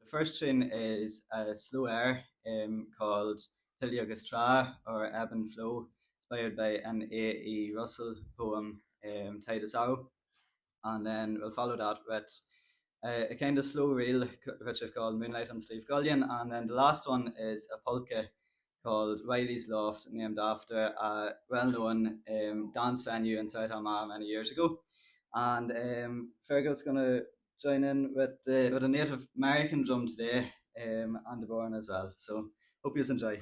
The first tune is a slow air called Till Agus Tra, or Ebb and Flow, inspired by an A.E. Russell poem, Titus Ow. And then we'll follow that with a kind of slow reel, which I've called Moonlight on Slieve Gullion. And then the last one is a polka called Riley's Loft, named after a well-known dance venue in South Armagh many years ago. And Fergal's going to join in with a Native American drum today, and Davern as well. So hope you enjoy.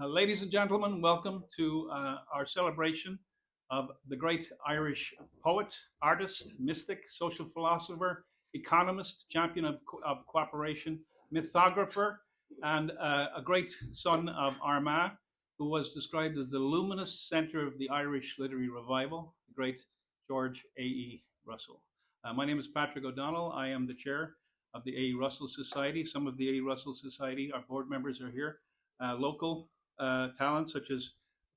Ladies and gentlemen, welcome to our celebration of the great Irish poet, artist, mystic, social philosopher, economist, champion of cooperation, mythographer, and a great son of Armagh, who was described as the luminous center of the Irish literary revival, the great George A.E. Russell. My name is Patrick O'Donnell. I am the chair of the A.E. Russell Society. Some of the A.E. Russell Society, our board members are here. Local talents such as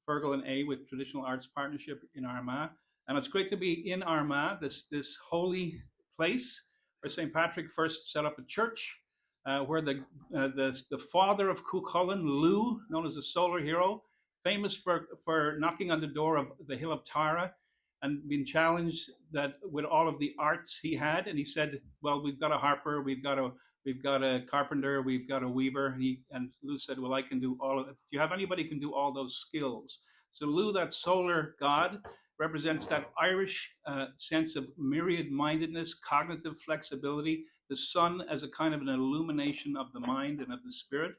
Fergal and A with Traditional Arts Partnership in Armagh. And it's great to be in Armagh, this holy place where St. Patrick first set up a church, where the father of Cuchulainn, Lugh, known as the solar hero, famous for knocking on the door of the hill of Tara and being challenged that with all of the arts he had. And he said, well, we've got a harper, we've got a carpenter, we've got a weaver. And Lugh said, well, I can do all of it. Do you have anybody who can do all those skills? So Lugh, that solar god, represents that Irish sense of myriad-mindedness, cognitive flexibility, the sun as a kind of an illumination of the mind and of the spirit.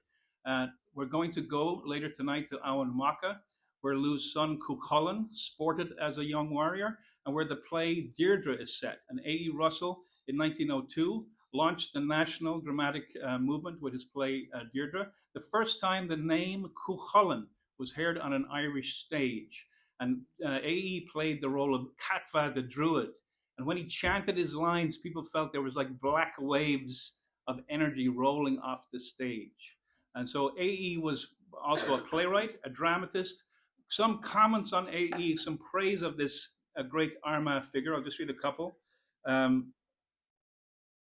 We're going to go later tonight to Armagh, where Lugh's son Cuchulainn sported as a young warrior, and where the play Deirdre is set. And A.E. Russell, in 1902, launched the national dramatic movement with his play Deirdre, the first time the name Cuchulainn was heard on an Irish stage. And A.E. played the role of Catfa the Druid. And when he chanted his lines, people felt there was like black waves of energy rolling off the stage. And so A.E. was also a playwright, a dramatist. Some comments on A.E., some praise of this great Armagh figure. I'll just read a couple.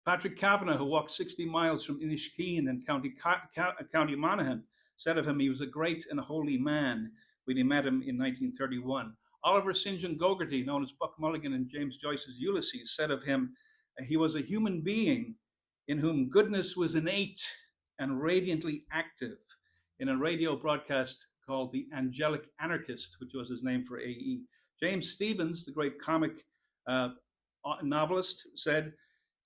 Patrick Kavanagh, who walked 60 miles from Inishkeen in County Monaghan, said of him he was a great and holy man when he met him in 1931. Oliver St. John Gogarty, known as Buck Mulligan in James Joyce's Ulysses, said of him, he was a human being in whom goodness was innate and radiantly active, in a radio broadcast called The Angelic Anarchist, which was his name for A.E. James Stephens, the great comic novelist, said,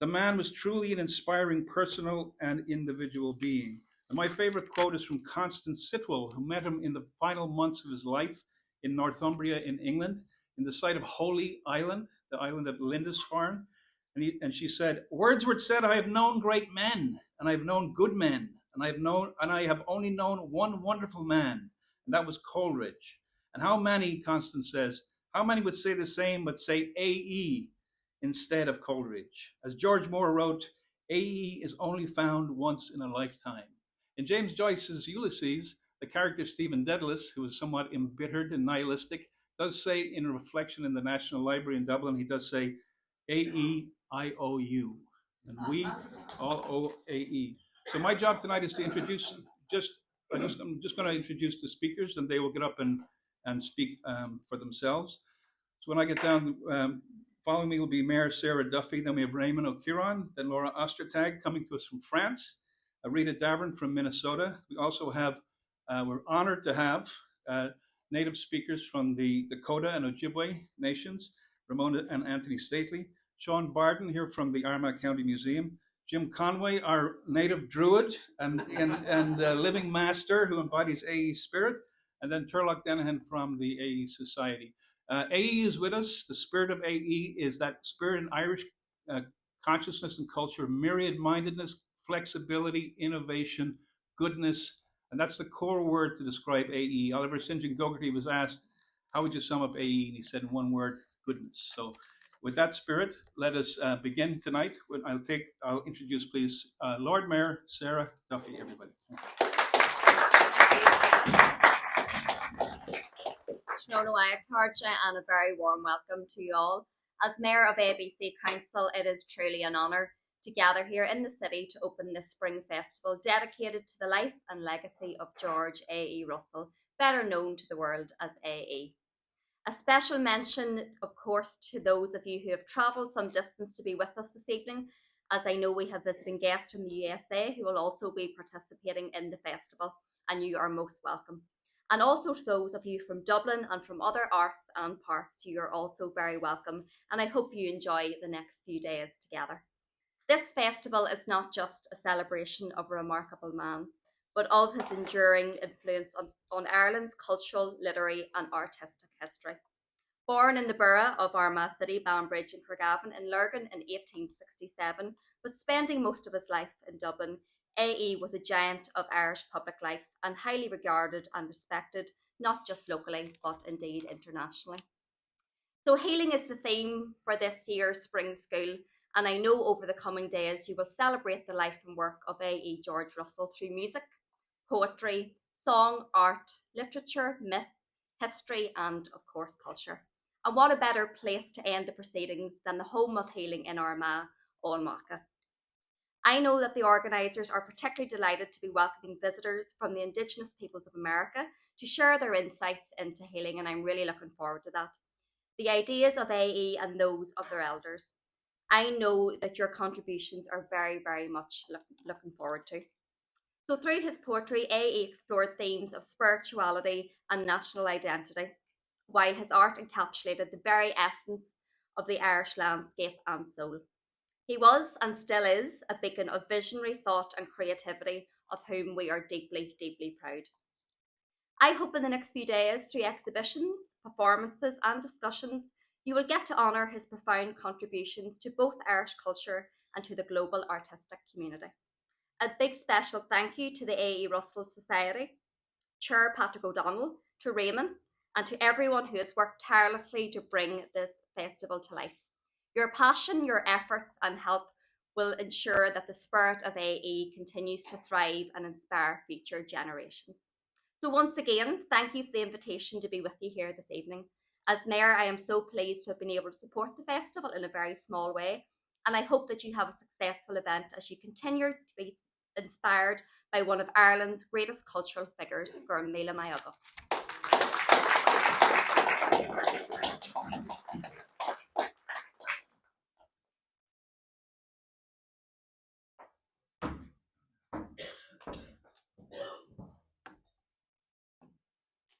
the man was truly an inspiring personal and individual being. And my favorite quote is from Constance Sitwell, who met him in the final months of his life in Northumbria in England, in the site of Holy Island, the island of Lindisfarne. And she said, Wordsworth said, I have known great men, and I have known good men, and I have only known one wonderful man, and that was Coleridge. And how many, Constance says, how many would say the same but say A.E. instead of Coleridge? As George Moore wrote, A.E. is only found once in a lifetime. In James Joyce's Ulysses, the character Stephen Dedalus, who is somewhat embittered and nihilistic, does say in a reflection in the National Library in Dublin, he does say, A.E., I owe you. And we all owe A.E. So my job tonight is to introduce, I'm just going to introduce the speakers, and they will get up and speak for themselves. So when I get down, following me will be Mayor Sarah Duffy, then we have Réamonn O'Ciaráin, then Laura Ostertag coming to us from France, Rita Davern from Minnesota. We also have, we're honored to have native speakers from the Dakota and Ojibwe nations, Ramona and Anthony Stately, Sean Barden here from the Armagh County Museum, Jim Conway, our native druid and living master who embodies A.E. spirit, and then Torlach Denihan from the A.E. Society. A.E. is with us. The spirit of A.E. is that spirit in Irish consciousness and culture, myriad-mindedness, flexibility, innovation, goodness, and that's the core word to describe A.E. Oliver St. John Gogarty was asked, how would you sum up A.E.? And he said in one word, goodness. So with that spirit, let us begin tonight. I'll introduce, please, Lord Mayor Sarah Duffy, everybody. And a very warm welcome to you all. As Mayor of ABC Council, it is truly an honour to gather here in the city to open this spring festival dedicated to the life and legacy of George A.E. Russell, better known to the world as A.E. A special mention, of course, to those of you who have travelled some distance to be with us this evening, as I know we have visiting guests from the USA who will also be participating in the festival, and you are most welcome. And also to those of you from Dublin and from other arts and parts, you are also very welcome, and I hope you enjoy the next few days together. This festival is not just a celebration of a remarkable man, but of his enduring influence on Ireland's cultural, literary and artistic history. Born in the borough of Armagh City, Banbridge and Craigavon in Lurgan in 1867, but spending most of his life in Dublin, AE was a giant of Irish public life and highly regarded and respected, not just locally, but indeed internationally. So healing is the theme for this year's spring school, and I know over the coming days you will celebrate the life and work of A.E. George Russell through music, poetry, song, art, literature, myth, history, and of course culture. And what a better place to end the proceedings than the home of healing in Armagh, Armagh. I know that the organisers are particularly delighted to be welcoming visitors from the Indigenous peoples of America to share their insights into healing, and I'm really looking forward to that. The ideas of AE and those of their elders. I know that your contributions are very, very much looking forward to. So through his poetry, AE explored themes of spirituality and national identity, while his art encapsulated the very essence of the Irish landscape and soul. He was, and still is, a beacon of visionary thought and creativity, of whom we are deeply, deeply proud. I hope in the next few days, through exhibitions, performances and discussions, you will get to honour his profound contributions to both Irish culture and to the global artistic community. A big special thank you to the A.E. Russell Society, Chair Patrick O'Donnell, to Réamonn, and to everyone who has worked tirelessly to bring this festival to life. Your passion, your efforts and help will ensure that the spirit of AE continues to thrive and inspire future generations. So once again, thank you for the invitation to be with you here this evening. As Mayor, I am so pleased to have been able to support the festival in a very small way, and I hope that you have a successful event as you continue to be inspired by one of Ireland's greatest cultural figures, Gur Míle Maith.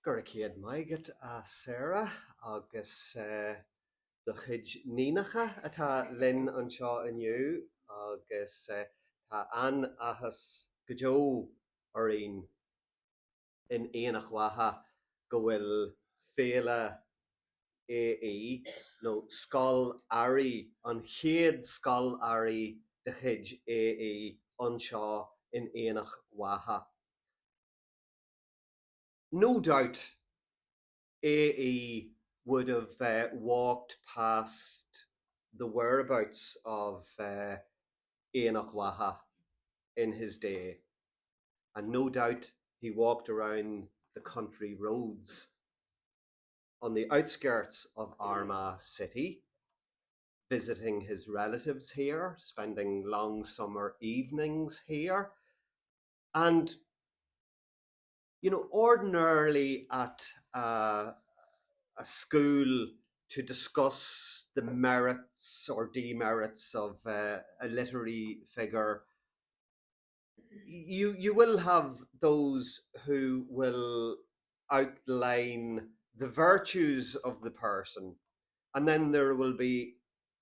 Gur céad maigad a Sarah agus do chuid nínacha atá Linn anseo inniu agus tá an ahas go deo orín in éanach watha go bhfuil féile AE nó scoil airí an chéad scoil airí de chuid AE anseo in éanach watha. No doubt AE would have walked past the whereabouts of Éanach Watha in his day, and no doubt he walked around the country roads on the outskirts of Armagh City, visiting his relatives here, spending long summer evenings here, and ordinarily at a school to discuss the merits or demerits of a literary figure, you will have those who will outline the virtues of the person, and then there will be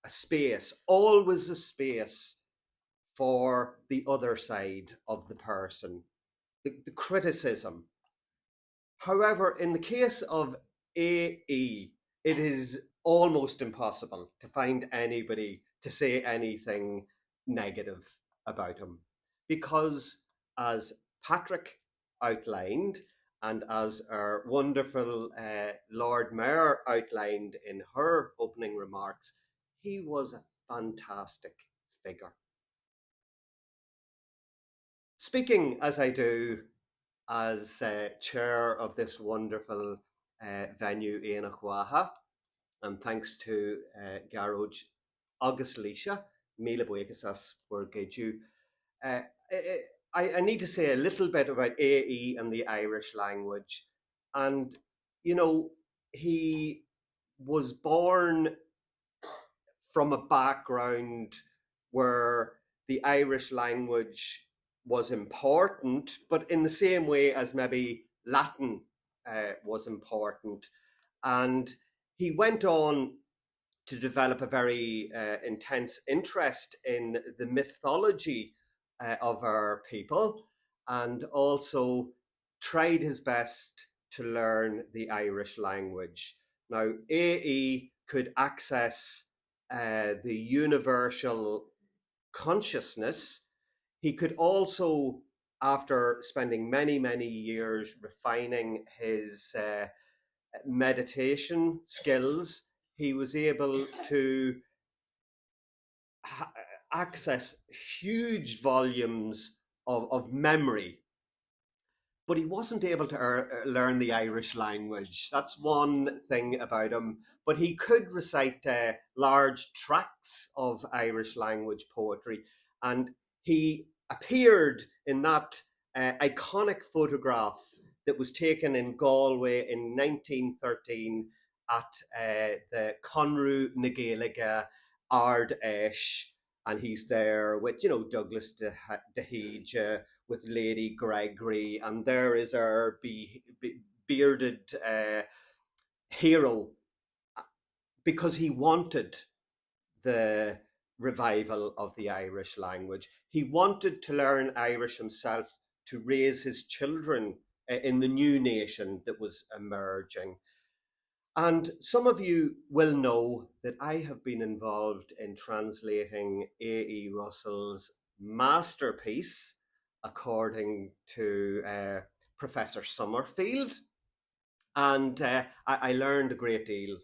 a space, always a space, for the other side of the person, the criticism. However, in the case of AE, it is almost impossible to find anybody to say anything negative about him, because as Patrick outlined, and as our wonderful Lord Mayor outlined in her opening remarks, he was a fantastic figure. Speaking as I do as chair of this wonderful venue Éanach Watha, and thanks to Garróid agus Líse, míle buíochas as for Gidju, I need to say a little bit about AE and the Irish language. And, he was born from a background where the Irish language was important, but in the same way as maybe Latin was important. And he went on to develop a very intense interest in the mythology of our people, and also tried his best to learn the Irish language. Now, AE could access the universal consciousness. He could also, after spending many, many years refining his meditation skills, he was able to access huge volumes of memory. But he wasn't able to learn the Irish language. That's one thing about him. But he could recite large tracts of Irish language poetry. And he appeared in that iconic photograph that was taken in Galway in 1913 at the Conru na Gaeilge Ard Esh. And he's there with, Douglas de with Lady Gregory, and there is our bearded hero, because he wanted the revival of the Irish language. He wanted to learn Irish himself to raise his children in the new nation that was emerging. And some of you will know that I have been involved in translating A.E. Russell's masterpiece, according to Professor Summerfield. And I learned a great deal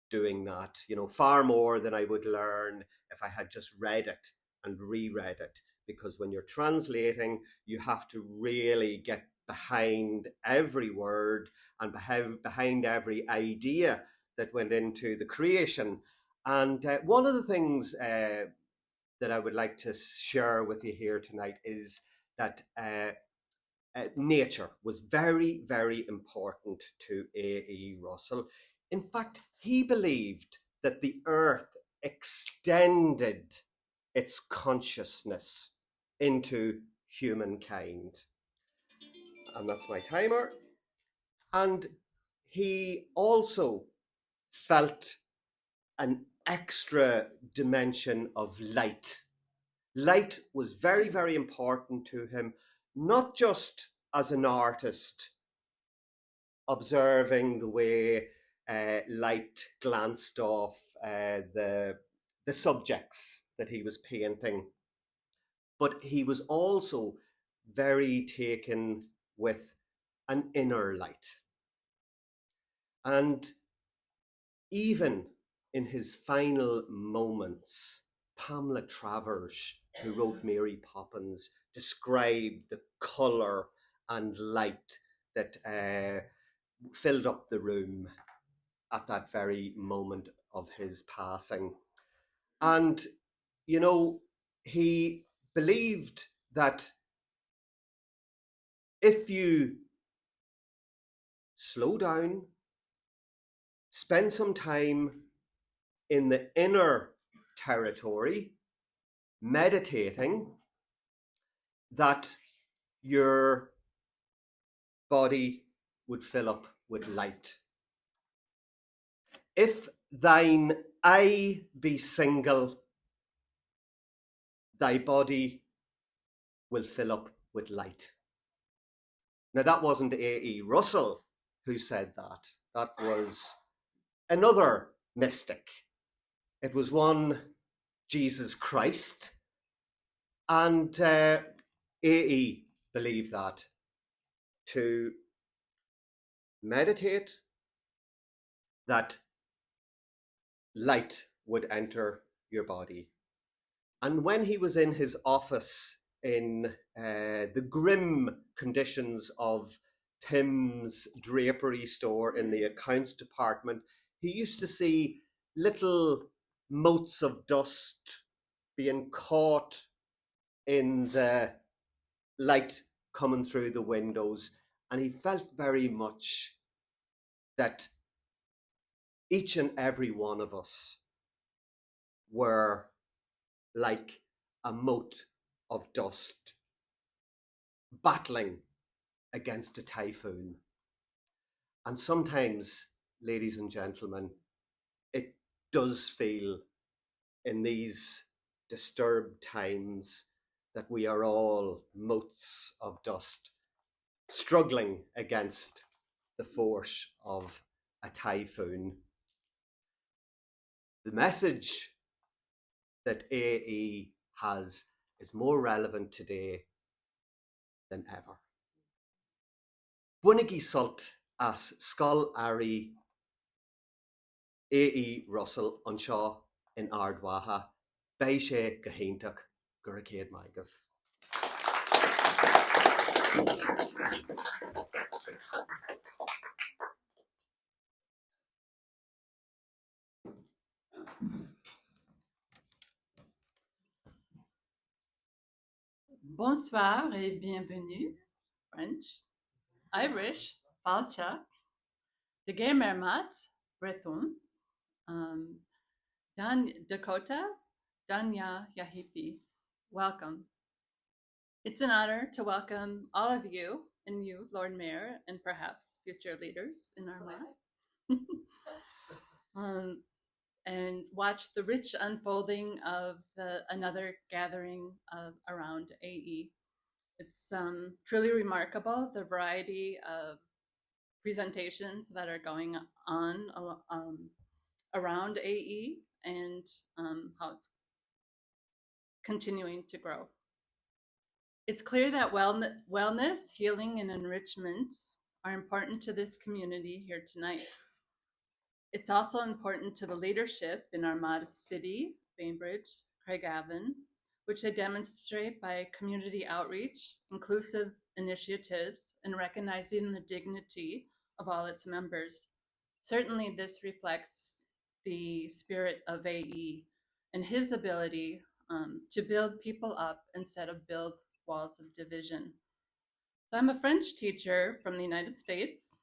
doing that, far more than I would learn if I had just read it and reread it. Because when you're translating, you have to really get behind every word and behind every idea that went into the creation. And one of the things that I would like to share with you here tonight is that nature was very, very important to A.E. Russell. In fact, he believed that the earth extended its consciousness into humankind. And that's my timer. And he also felt an extra dimension of light. Light was very, very important to him, not just as an artist, observing the way light glanced off the subjects that he was painting, but he was also very taken with an inner light. And even in his final moments, Pamela Travers, who wrote Mary Poppins, described the colour and light that filled up the room at that very moment of his passing. And, he believed that if you slow down, spend some time in the inner territory, meditating, that your body would fill up with light. If thine eye be single, thy body will fill up with light. Now, that wasn't A.E. Russell who said that. That was another mystic. It was one, Jesus Christ. And A.E. believed that to meditate, that light would enter your body. And when he was in his office in the grim conditions of Tim's drapery store in the accounts department, he used to see little motes of dust being caught in the light coming through the windows. And he felt very much that each and every one of us were like a mote of dust battling against a typhoon. And sometimes, ladies and gentlemen, it does feel in these disturbed times that we are all motes of dust struggling against the force of a typhoon. The message that AE has is more relevant today than ever. Bunaigi sult as Skull Ari AE Russell anseo in Ardwaha, bei sé go héintach gur a céad maigah. Bonsoir et bienvenue, French, Irish, Falcha, the Gamermat, Breton, Dakota, Danya Yahipi. Welcome. It's an honor to welcome all of you, and you, Lord Mayor, and perhaps future leaders in Armagh, and watch the rich unfolding of another gathering around AE. It's truly remarkable, the variety of presentations that are going on around AE and how it's continuing to grow. It's clear that wellness, healing, and enrichment are important to this community here tonight. It's also important to the leadership in Armagh City, Bainbridge, Craigavon, which they demonstrate by community outreach, inclusive initiatives, and recognizing the dignity of all its members. Certainly, this reflects the spirit of AE and his ability to build people up instead of build walls of division. So I'm a French teacher from the United States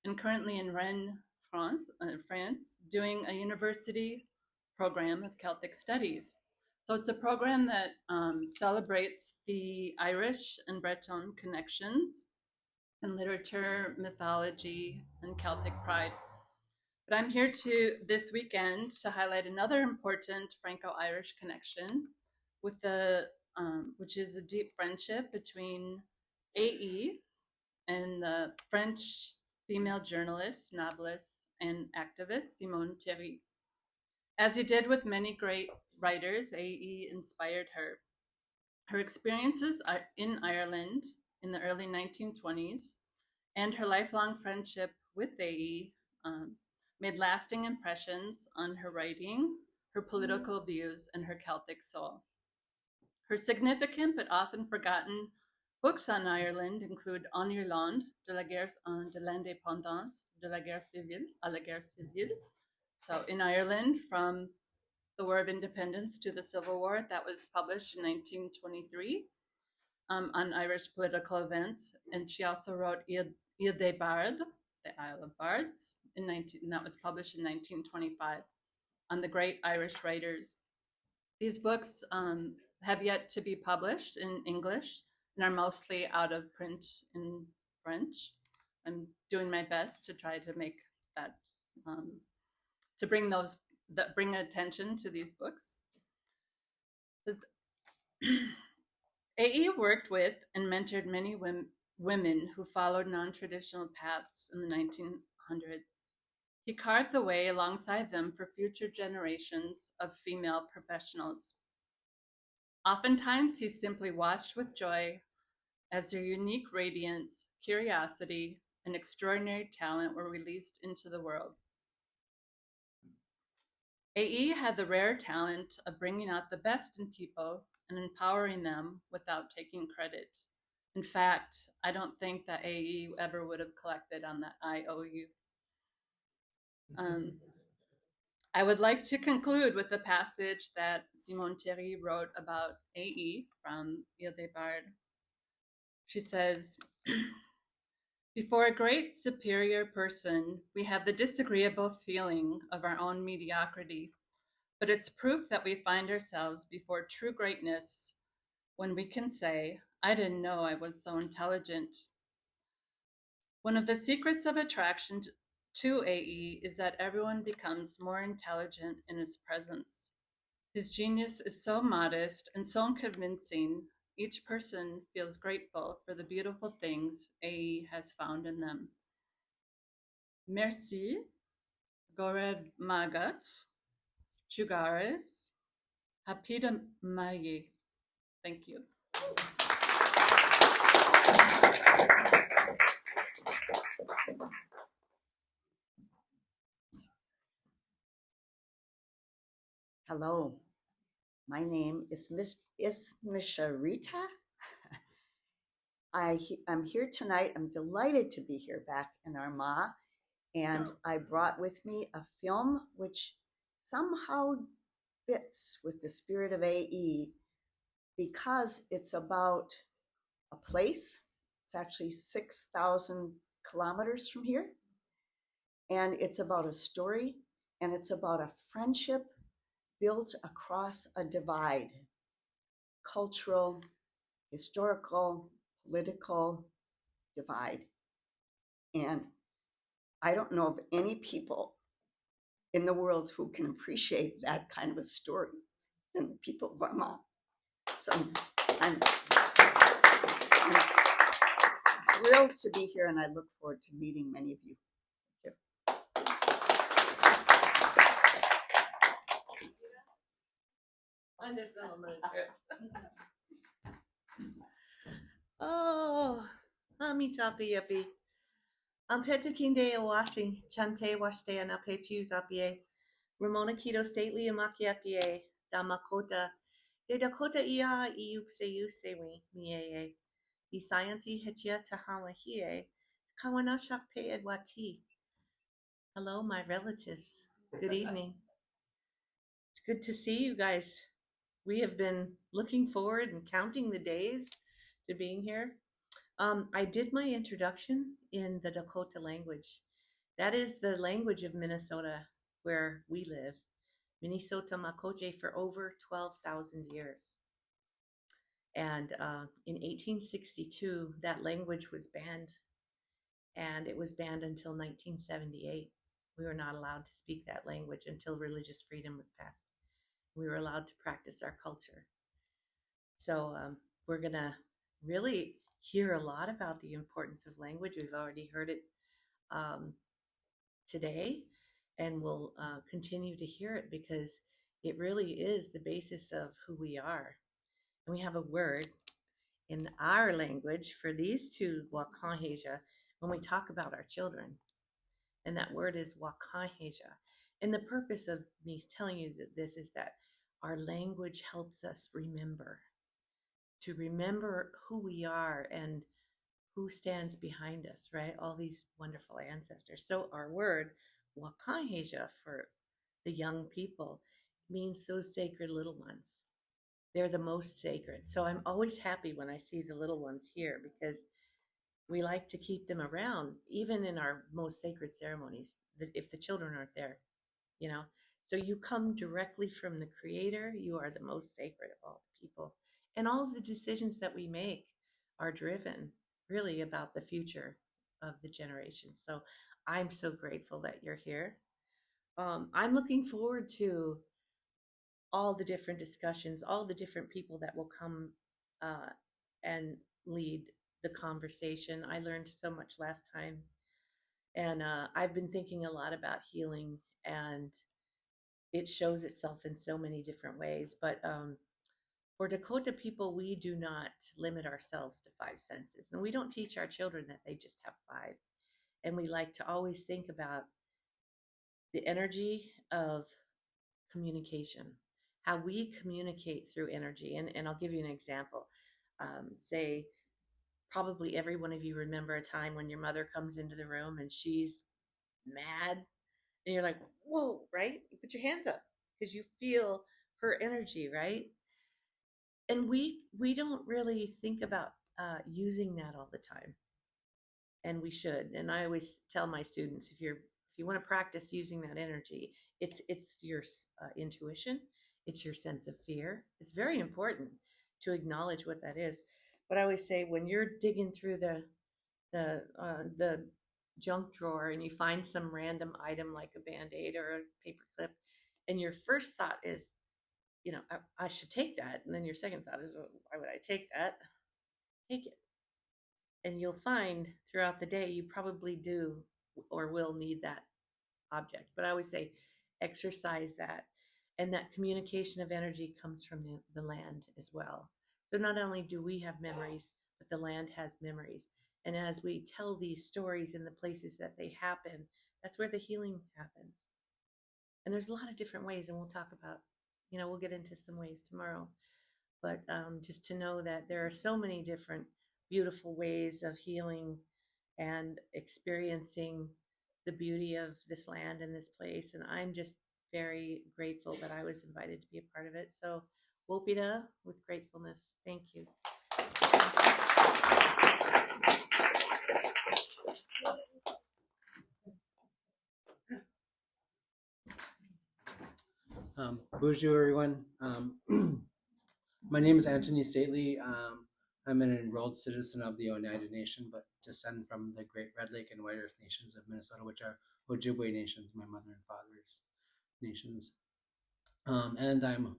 and currently in Rennes, France, doing a university program of Celtic Studies. So it's a program that celebrates the Irish and Breton connections in literature, mythology, and Celtic pride. But I'm here this weekend to highlight another important Franco-Irish connection with which is a deep friendship between AE and the French female journalist, novelist, and activist Simone Téry. As he did with many great writers, AE inspired her. Her experiences in Ireland in the early 1920s and her lifelong friendship with AE made lasting impressions on her writing, her political views, and her Celtic soul. Her significant but often forgotten books on Ireland include En Irlande, de l'indépendance de la guerre civile à la guerre civile. So in Ireland, from the War of Independence to the Civil War, that was published in 1923 on Irish political events. And she also wrote Ile des Bardes, the Isle of Bards, and that was published in 1925 on the great Irish writers. These books have yet to be published in English and are mostly out of print in French. I'm doing my best to try to make that, to bring attention to these books. AE worked with and mentored many women who followed non-traditional paths in the 1900s. He carved the way alongside them for future generations of female professionals. Oftentimes, he simply watched with joy as their unique radiance, curiosity, and extraordinary talent were released into the world. AE had the rare talent of bringing out the best in people and empowering them without taking credit. In fact, I don't think that AE ever would have collected on that IOU. I would like to conclude with a passage that Simone Téry wrote about AE from Ile des Bardes. She says, before a great superior person, we have the disagreeable feeling of our own mediocrity, but it's proof that we find ourselves before true greatness when we can say, I didn't know I was so intelligent. One of the secrets of attraction to AE is that everyone becomes more intelligent in his presence. His genius is so modest and so convincing, each person feels grateful for the beautiful things AE has found in them. Merci, Gored Magats, Chugares, Hapida Magi. Thank you. Hello, my name is Miss Rita. I'm here tonight. I'm delighted to be here back in Armagh, and I brought with me a film which somehow fits with the spirit of AE because it's about a place. It's actually 6,000 kilometers from here, and it's about a story, and it's about a friendship built across a divide, cultural, historical, political divide. And I don't know of any people in the world who can appreciate that kind of a story than the people of Armagh. So I'm thrilled to be here, and I look forward to meeting many of you. Oh, Ami Tapi Yapi. Petukinde Awasi, Chante Washte and Apetus Apie, Ramona Kito Stately Amakiapie, Damakota, De Dakota Ia Iukse Usewi, Mie, Isayanti Hetia Tahawa Hie, Kawanashak Pe Edwati. Hello, my relatives. Good evening. It's good to see you guys. We have been looking forward and counting the days to being here. I did my introduction in the Dakota language. That is the language of Minnesota, where we live. Minnesota Makoche for over 12,000 years. And in 1862, that language was banned, and it was banned until 1978. We were not allowed to speak that language until religious freedom was passed. We were allowed to practice our culture. So we're going to really hear a lot about the importance of language. We've already heard it today, and we'll continue to hear it because it really is the basis of who we are. And we have a word in our language for these two Wakanheja when we talk about our children. And that word is Wakanheja. And the purpose of me telling you that this is that our language helps us to remember who we are and who stands behind us, right? All these wonderful ancestors. So our word, Wakanheja, for the young people, means those sacred little ones. They're the most sacred. So I'm always happy when I see the little ones here because we like to keep them around, even in our most sacred ceremonies, if the children aren't there, you know. So you come directly from the Creator. You are the most sacred of all the people. And all of the decisions that we make are driven really about the future of the generation. So I'm so grateful that you're here. I'm looking forward to all the different discussions, all the different people that will come and lead the conversation. I learned so much last time. And I've been thinking a lot about healing, and it shows itself in so many different ways. But for Dakota people, we do not limit ourselves to 5 senses. And we don't teach our children that they just have 5. And we like to always think about the energy of communication, how we communicate through energy. And I'll give you an example. Say, probably every one of you remember a time when your mother comes into the room and she's mad. And you're like, whoa, right? You put your hands up because you feel her energy, right? And we don't really think about using that all the time, and we should. And I always tell my students, if you want to practice using that energy, it's your intuition, it's your sense of fear. It's very important to acknowledge what that is. But I always say, when you're digging through the junk drawer and you find some random item like a Band-Aid or a paper clip, and your first thought is, you know, I should take that. And then your second thought is, well, why would I take that? Take it. And you'll find throughout the day, you probably do or will need that object. But I always say exercise that. And that communication of energy comes from the land as well. So not only do we have memories, but the land has memories. And as we tell these stories in the places that they happen, that's where the healing happens. And there's a lot of different ways, and we'll talk about, we'll get into some ways tomorrow. But just to know that there are so many different beautiful ways of healing and experiencing the beauty of this land and this place. And I'm just very grateful that I was invited to be a part of it. So, Wopida with gratefulness. Thank you. Bonjour, everyone. My name is Anthony Stately. I'm an enrolled citizen of the Oneida Nation, but descend from the Great Red Lake and White Earth Nations of Minnesota, which are Ojibwe nations, my mother and father's nations. And I'm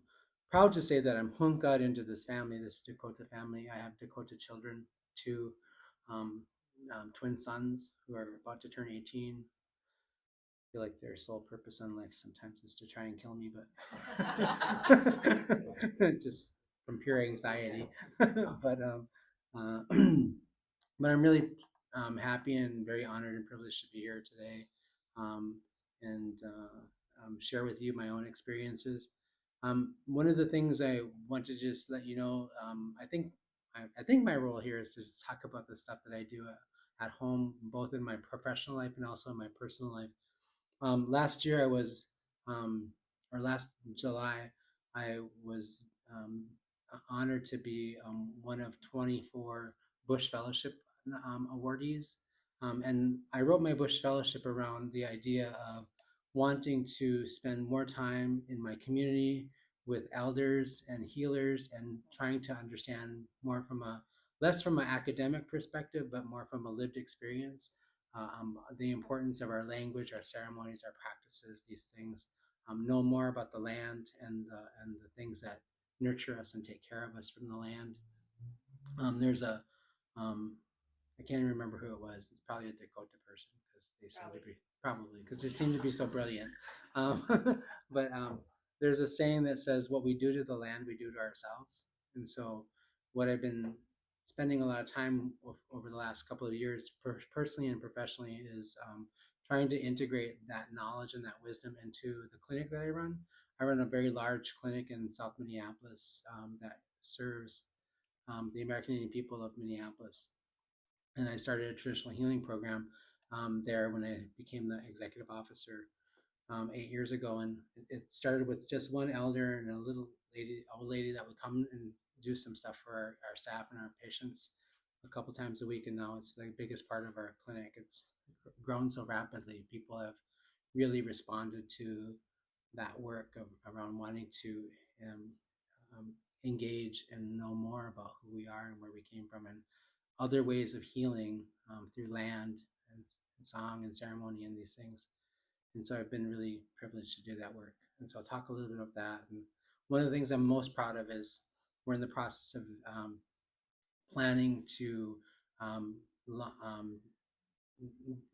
proud to say that I'm hunked into this family, this Dakota family. I have Dakota children, two twin sons who are about to turn 18. I feel like their sole purpose in life sometimes is to try and kill me, but just from pure anxiety. but I'm really happy and very honored and privileged to be here today, and share with you my own experiences. One of the things I want to just let you know, I think my role here is to just talk about the stuff that I do at home, both in my professional life and also in my personal life. Last year or last July, I was honored to be one of 24 Bush Fellowship awardees. And I wrote my Bush Fellowship around the idea of wanting to spend more time in my community with elders and healers and trying to understand more less from an academic perspective, but more from a lived experience. The importance of our language, our ceremonies, our practices, these things, know more about the land and the things that nurture us and take care of us from the land. There's a, I can't even remember who it was. It's probably a Dakota person because they seem to be, because they seem to be so brilliant. But there's a saying that says, what we do to the land, we do to ourselves. And so what I've been spending a lot of time over the last couple of years, personally and professionally, is trying to integrate that knowledge and that wisdom into the clinic that I run. I run a very large clinic in South Minneapolis that serves the American Indian people of Minneapolis. And I started a traditional healing program there when I became the executive officer 8 years ago. And it started with just one elder and a little old lady that would come and do some stuff for our staff and our patients a couple times a week. And now it's the biggest part of our clinic. It's grown so rapidly. People have really responded to that work around wanting to engage and know more about who we are and where we came from, and other ways of healing through land and song and ceremony and these things. And so I've been really privileged to do that work. And so I'll talk a little bit about that. And one of the things I'm most proud of is we're in the process of planning to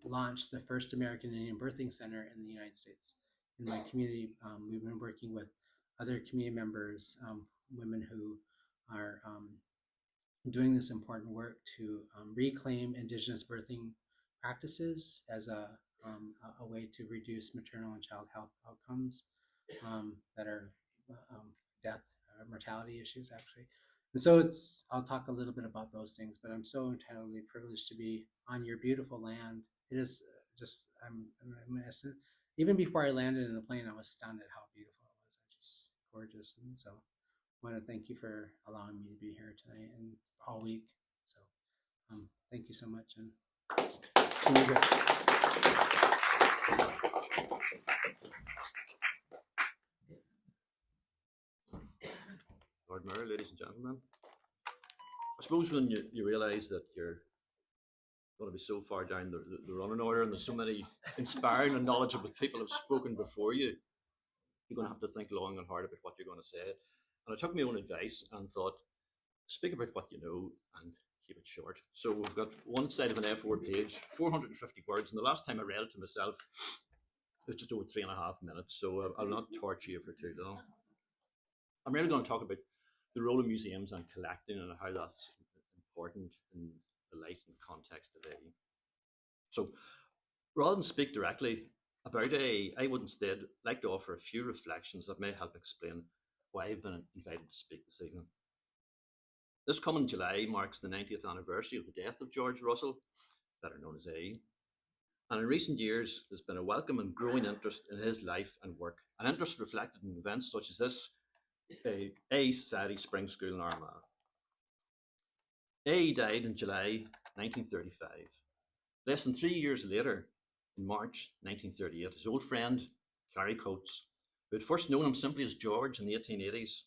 launch the first American Indian Birthing Center in the United States. In my community, we've been working with other community members, women who are doing this important work to reclaim Indigenous birthing practices as a way to reduce maternal and child health outcomes that are death or mortality issues, actually. And so I'll talk a little bit about those things, but I'm so entirely privileged to be on your beautiful land. It is just, even before I landed in the plane, I was stunned at how beautiful it was. Just gorgeous. And so I want to thank you for allowing me to be here tonight and all week. So thank you so much. And Lord Mayor, ladies and gentlemen, I suppose when you realise that you're going to be so far down the running order and there's so many inspiring and knowledgeable people have spoken before you, you're going to have to think long and hard about what you're going to say. And I took my own advice and thought, speak about what you know and keep it short. So we've got one side of an A4 page, 450 words, and the last time I read it to myself, it's just over 3.5 minutes, so I'll not torture you for too long. I'm really going to talk about the role of museums and collecting and how that's important in the light and context of AE. So rather than speak directly about AE, I would instead like to offer a few reflections that may help explain why I've been invited to speak this evening. This coming July marks the 90th anniversary of the death of George Russell, better known as AE. And in recent years, there's been a welcome and growing interest in his life and work, an interest reflected in events such as this AE Society Spring School in Armagh. AE died in July 1935. Less than 3 years later, in March 1938, his old friend, Gary Coates, who had first known him simply as George in the 1880s,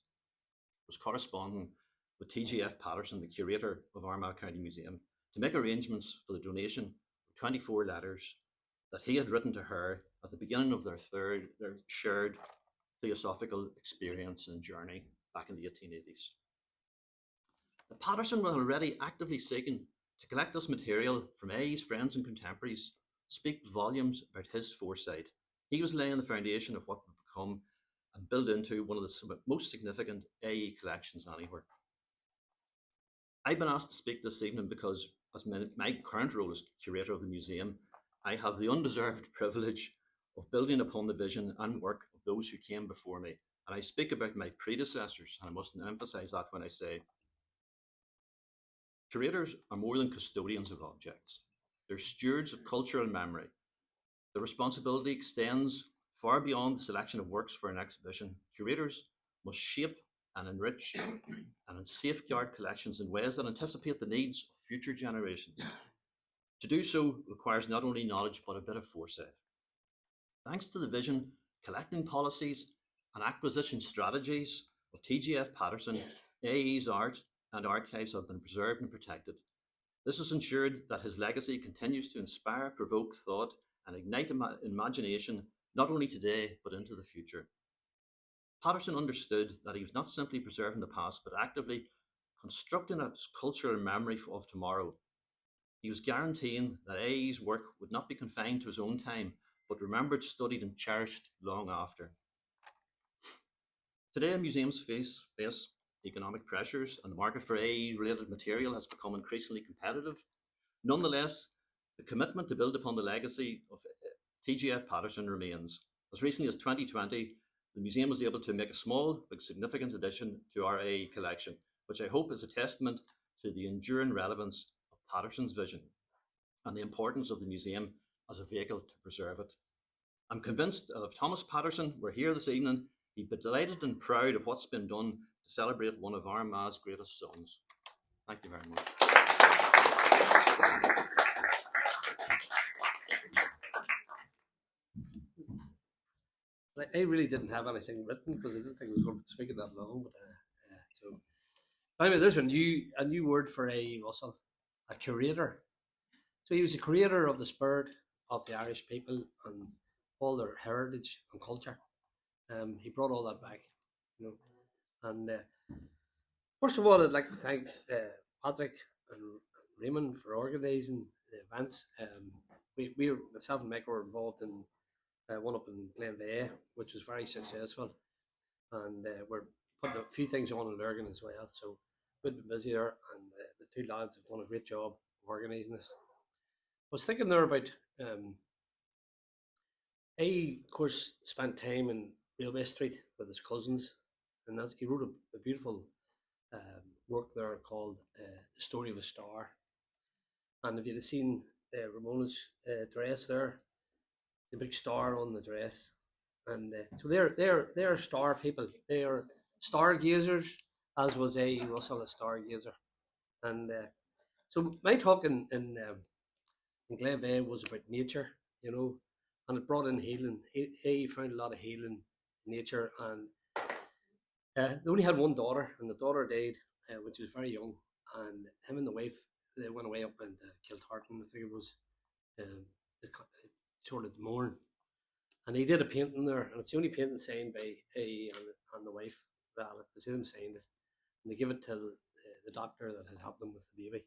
was corresponding with TGF Patterson, the curator of Armagh County Museum, to make arrangements for the donation of 24 letters that he had written to her at the beginning of their shared theosophical experience and journey back in the 1880s. The Patterson was already actively seeking to collect this material from AE's friends and contemporaries, speak volumes about his foresight. He was laying the foundation of what would become and build into one of the most significant AE collections anywhere. I've been asked to speak this evening because, as my current role as curator of the museum, I have the undeserved privilege of building upon the vision and work of those who came before me. And I speak about my predecessors, and I must emphasize that when I say curators are more than custodians of objects. They're stewards of culture and memory. The responsibility extends far beyond the selection of works for an exhibition. Curators must shape and enrich and safeguard collections in ways that anticipate the needs of future generations. To do so requires not only knowledge, but a bit of foresight. Thanks to the vision, collecting policies, and acquisition strategies of TGF Patterson, AE's art and archives have been preserved and protected. This has ensured that his legacy continues to inspire, provoke thought, and ignite imagination, not only today, but into the future. Patterson understood that he was not simply preserving the past, but actively constructing a cultural memory of tomorrow. He was guaranteeing that AE's work would not be confined to his own time, but remembered, studied, and cherished long after. Today, museums face economic pressures, and the market for AE-related material has become increasingly competitive. Nonetheless, the commitment to build upon the legacy of TGF Patterson remains. As recently as 2020, the museum was able to make a small but significant addition to our AE collection, which I hope is a testament to the enduring relevance of Patterson's vision and the importance of the museum as a vehicle to preserve it. I'm convinced that if Thomas Patterson were here this evening, he'd be delighted and proud of what's been done to celebrate one of Armagh's greatest sons. Thank you very much. I really didn't have anything written because I didn't think I was going to speak it that long. But anyway, there's a new word for A. Russell, a curator. So he was a creator of the spirit of the Irish people and all their heritage and culture. He brought all that back, you know. And first of all, I'd like to thank Patrick and Réamonn for organising the events. We myself and Mike were involved in one up in Glenveigh, which was very successful, and we're putting a few things on in Lurgan as well. So we've been busy there, and the two lads have done a great job of organising this. I was thinking there about of course, spent time in Railway Street with his cousins, and he wrote a beautiful work there called The Story of a Star. And if you'd have seen Ramona's dress there, the big star on the dress, and so they're star people. They are stargazers, as was A. Russell a stargazer. And so my talk in Glenveigh was about nature, you know, and it brought in healing. He found a lot of healing in nature, and they only had one daughter, and the daughter died when she was very young. And him and the wife, they went away up into Kiltartan, I think it was, sort of Mourne. And he did a painting there, and it's the only painting signed by A and the wife, Val. The two of them signed it, and they give it to the doctor that had helped them with the baby.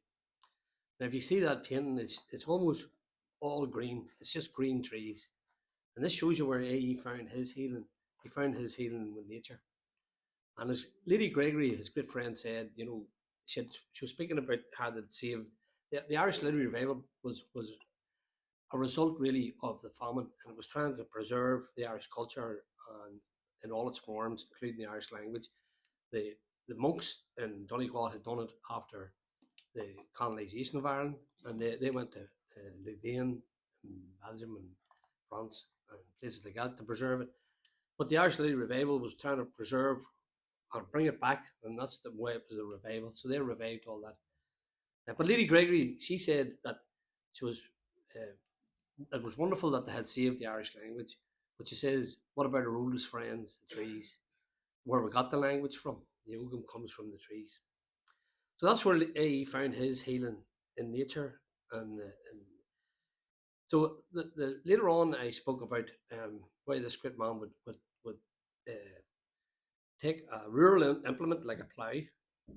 Now, if you see that painting, it's almost all green. It's just green trees, And this shows you where A.E. found his healing. He found his healing with nature. And as Lady Gregory, his good friend, said, you know, she was speaking about how they'd saved the Irish literary revival was a result really of the famine, and it was trying to preserve the Irish culture and in all its forms, including the Irish language. The monks in Donegal had done it after the colonisation of Ireland, and they went to Louvain and Belgium and France and places like that to preserve it. But the Irish Literary Revival was trying to preserve and bring it back, and that's the way it was a revival. So they revived all that. But Lady Gregory, she said that she was it was wonderful that they had saved the Irish language. But she says, what about our oldest friends, the trees? Where we got the language from? The ogham comes from the trees. So that's where A.E. found his healing in nature. And so later on, I spoke about why this great man would take a rural implement like a plough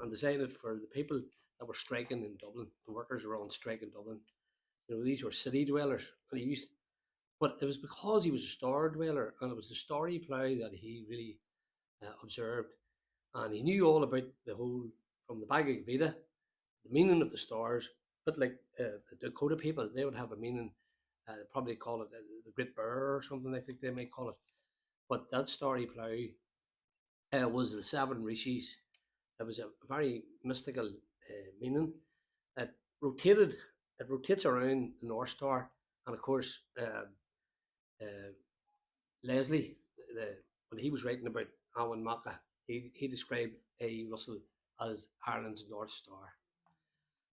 and design it for the people that were striking in Dublin. The workers were on strike in Dublin. You know, these were city dwellers, and but it was because he was a star dweller, and it was the starry plough that he really observed, and he knew all about the whole, from the Bhagavad Gita, the meaning of the stars. But like the Dakota people, they would have a meaning. They probably call it the Great Bear or something. I think they might call it. But that starry plough was the seven rishis. It was a very mystical meaning. It rotates around the North Star, and of course, Leslie, when he was writing about Armagh, he described A. Russell as Ireland's North Star.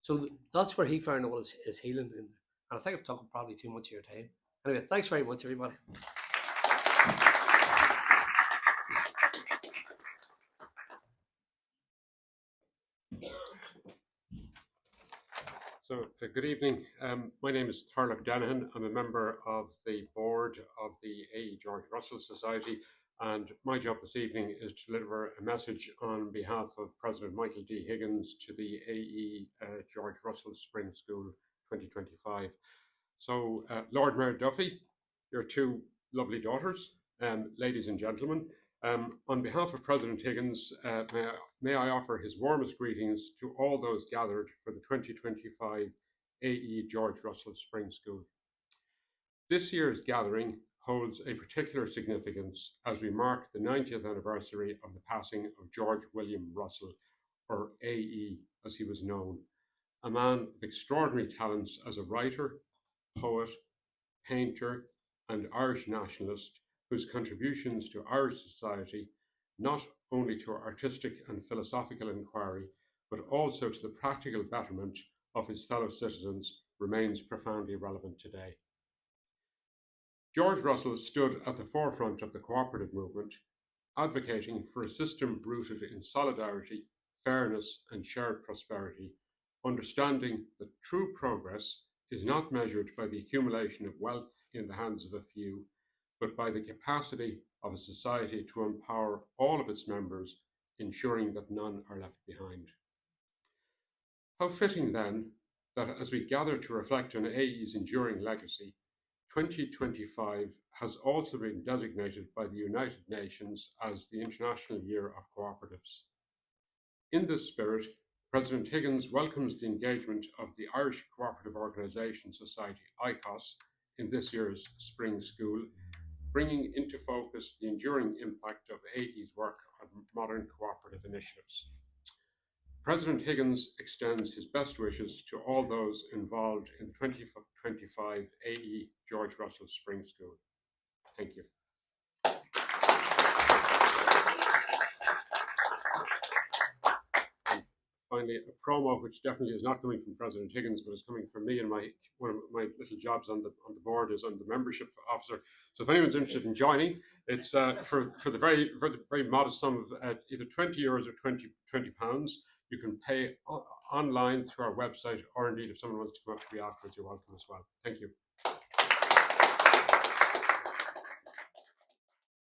So that's where he found all his healing. And I think I've talked probably too much of your time. Anyway, thanks very much, everybody. So, good evening. My name is Torlach Denihan. I'm a member of the board of the A. George Russell Society, and my job this evening is to deliver a message on behalf of President Michael D. Higgins to the A.E. George Russell Spring School 2025. So, Lord Mayor Duffy, your two lovely daughters, ladies and gentlemen, on behalf of President Higgins, may I offer his warmest greetings to all those gathered for the 2025 A.E. George Russell Spring School. This year's gathering holds a particular significance as we mark the 90th anniversary of the passing of George William Russell, or A.E. as he was known, a man of extraordinary talents as a writer, poet, painter, and Irish nationalist, whose contributions to Irish society, not only to artistic and philosophical inquiry, but also to the practical betterment of his fellow citizens, remains profoundly relevant today. George Russell stood at the forefront of the cooperative movement, advocating for a system rooted in solidarity, fairness, and shared prosperity, understanding that true progress is not measured by the accumulation of wealth in the hands of a few, but by the capacity of a society to empower all of its members, ensuring that none are left behind. How fitting then that as we gather to reflect on A.E.'s enduring legacy, 2025 has also been designated by the United Nations as the International Year of Cooperatives. In this spirit, President Higgins welcomes the engagement of the Irish Cooperative Organisation Society, ICOS, in this year's Spring School, bringing into focus the enduring impact of A.E.'s work on modern cooperative initiatives. President Higgins extends his best wishes to all those involved in the 2025 A.E. George Russell Spring School. Thank you. Finally, a promo which definitely is not coming from President Higgins, but is coming from me, and one of my little jobs on the board is on the membership officer. So if anyone's interested in joining, it's for the very modest sum of either €20 or £20. You can pay online through our website, or indeed if someone wants to come up to me afterwards, you're welcome as well. Thank you.